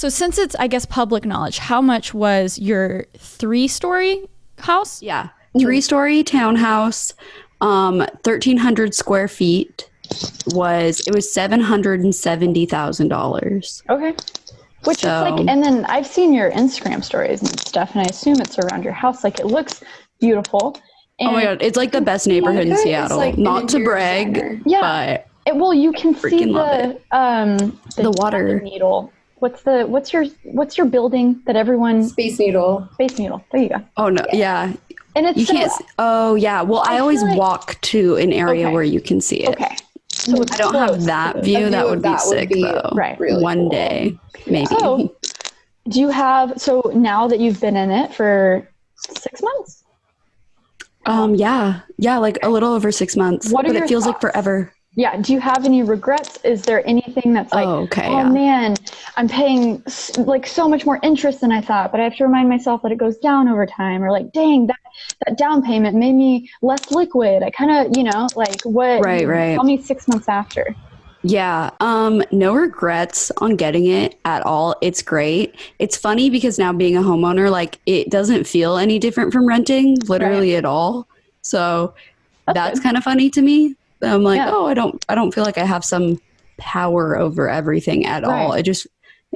So since it's, I guess, public knowledge, how much was your 3-story house? Yeah. 3-story townhouse, 1,300 square feet. It was $770,000. Okay. Which is like, and then I've seen your Instagram stories and stuff, and I assume it's around your house. Like, it looks beautiful. And oh my God, it's like the best neighborhood in Seattle. Like not to brag, but you can see the water needle. What's your building that everyone? Space Needle. Space Needle. There you go. Oh no, yeah. And it's you can't. Oh yeah. Well, I always walk to an area where you can see it. Okay. So I don't have that view. That would be sick though. Right. Really One day, maybe. So, do you have? So now that you've been in it for 6 months. Yeah, like a little over 6 months. But it feels like forever. Yeah. Do you have any regrets? Is there anything that's like, man, I'm paying like so much more interest than I thought, but I have to remind myself that it goes down over time, or like, dang, that down payment made me less liquid. I kind of, like what? Right. Tell me 6 months after. Yeah. No regrets on getting it at all. It's great. It's funny because now being a homeowner, like it doesn't feel any different from renting literally at all. So that's kind of funny to me. I'm like, I don't feel like I have some power over everything at all. It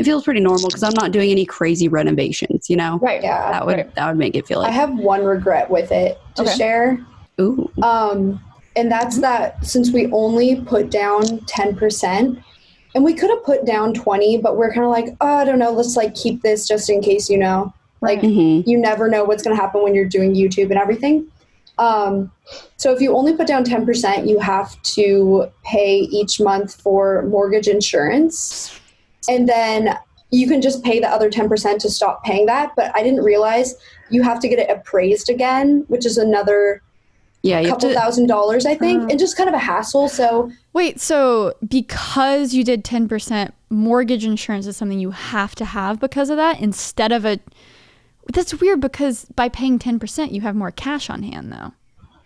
feels pretty normal because I'm not doing any crazy renovations, Right. Yeah. That would make it feel like. I have one regret with it to share. Ooh. And that's that since we only put down 10%, and we could have put down 20, but we're kind of like, I don't know, let's like keep this just in case, you never know what's going to happen when you're doing YouTube and everything. So if you only put down 10%, you have to pay each month for mortgage insurance. And then you can just pay the other 10% to stop paying that. But I didn't realize you have to get it appraised again, which is another couple $1,000s, I think, and just kind of a hassle. So wait, so because you did 10%, mortgage insurance is something you have to have because of that instead of that's weird because by paying 10%, you have more cash on hand though.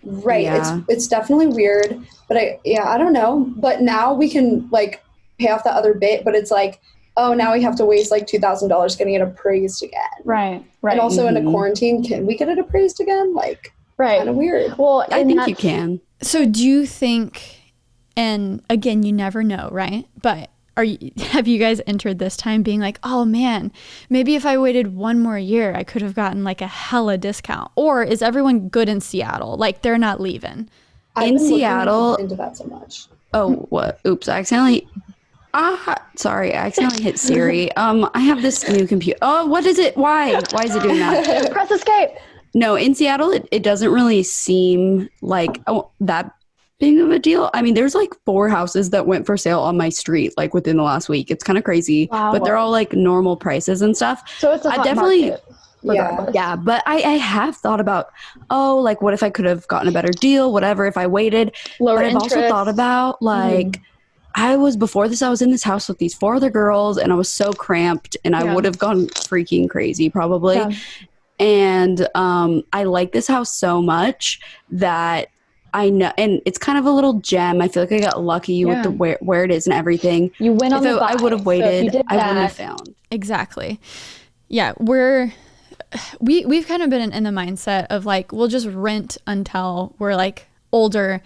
Right. Yeah. It's definitely weird, but I don't know. But now we can like pay off the other bit, but it's like, oh, now we have to waste like $2,000 getting it appraised again. Right. And also in a quarantine, can we get it appraised again? Like, kind of weird. Well, I think you can. So do you think, and again, you never know, right? But have you guys entered this time being like, oh man, maybe if I waited one more year, I could have gotten like a hella discount? Or is everyone good in Seattle? Like they're not leaving? In Seattle. Into that so much. Oh, what? Oops, I accidentally hit Siri. I have this new computer. Oh, what is it? Why is it doing that? Press escape. No, in Seattle, it doesn't really seem like that big of a deal. I mean, there's like 4 houses that went for sale on my street, like within the last week. It's kind of crazy, but they're all like normal prices and stuff. So it's a hot market. Yeah. But I have thought about, like, what if I could have gotten a better deal, whatever, if I waited. But I've also thought about like, I was in this house with these 4 other girls and I was so cramped and I would have gone freaking crazy probably. Yeah. And I like this house so much that I know, and it's kind of a little gem. I feel like I got lucky with the where it is and everything. You went on the buy. I would have waited, I wouldn't have found. Exactly. Yeah, we've kind of been in the mindset of like, we'll just rent until we're like older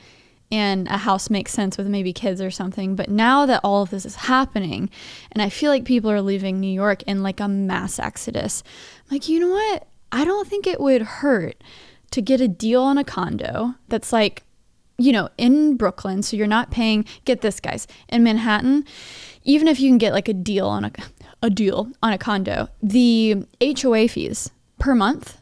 and a house makes sense with maybe kids or something. But now that all of this is happening, and I feel like people are leaving New York in like a mass exodus, I'm like, you know what? I don't think it would hurt to get a deal on a condo that's like, in Brooklyn. So you're not paying, get this guys, in Manhattan, even if you can get like a deal on a condo, the HOA fees per month.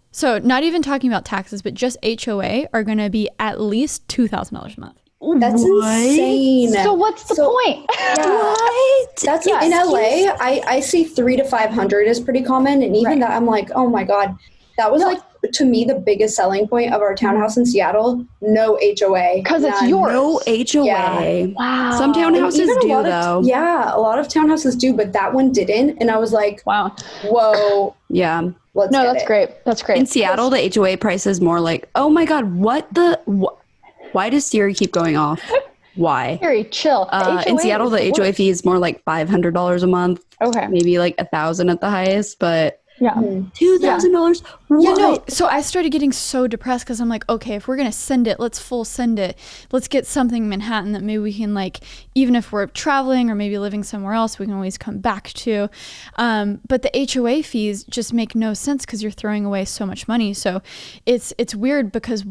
So not even talking about taxes, but just HOA are going to be at least $2,000 a month. That's insane. So what's the point? What? That's in LA. I see 300 to 500 is pretty common, and even that I'm like, oh my god, that was like to me the biggest selling point of our townhouse in Seattle. No HOA because it's yours. No HOA. Yeah. Wow. Some townhouses do though. A lot of townhouses do, but that one didn't, and I was like, wow, whoa, yeah. That's great. That's great. In Seattle, the HOA price is more like, oh my god, why does Siri keep going off? why? Very chill. In Seattle, the HOA fee is more like $500 a month. Okay. Maybe like $1,000 at the highest, but yeah, $2,000. Yeah, no. So I started getting so depressed because I'm like, okay, if we're gonna send it, let's full send it. Let's get something in Manhattan that maybe we can, like, even if we're traveling or maybe living somewhere else, we can always come back to. But the HOA fees just make no sense because you're throwing away so much money. So it's weird because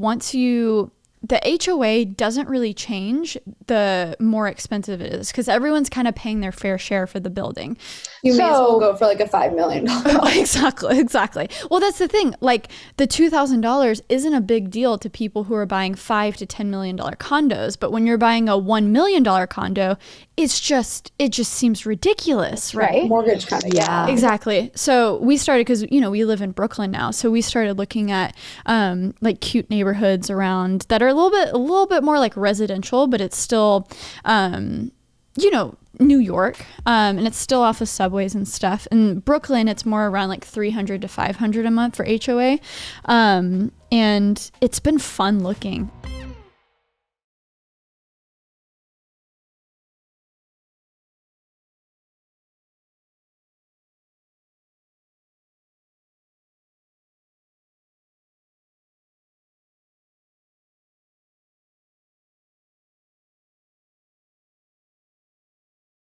the HOA doesn't really change the more expensive it is because everyone's kind of paying their fair share for the building. You may as well go for like a $5 million. Exactly. Well, that's the thing. Like the $2,000 isn't a big deal to people who are buying $5 to $10 million condos. But when you're buying a $1 million condo, it just seems ridiculous, right? Mortgage kind of, yeah. Exactly. So we started, because, we live in Brooklyn now. So we started looking at like cute neighborhoods around that are a little bit more like residential, but it's still, New York, and it's still off of subways and stuff. In Brooklyn, it's more around like $300 to $500 a month for HOA, and it's been fun looking.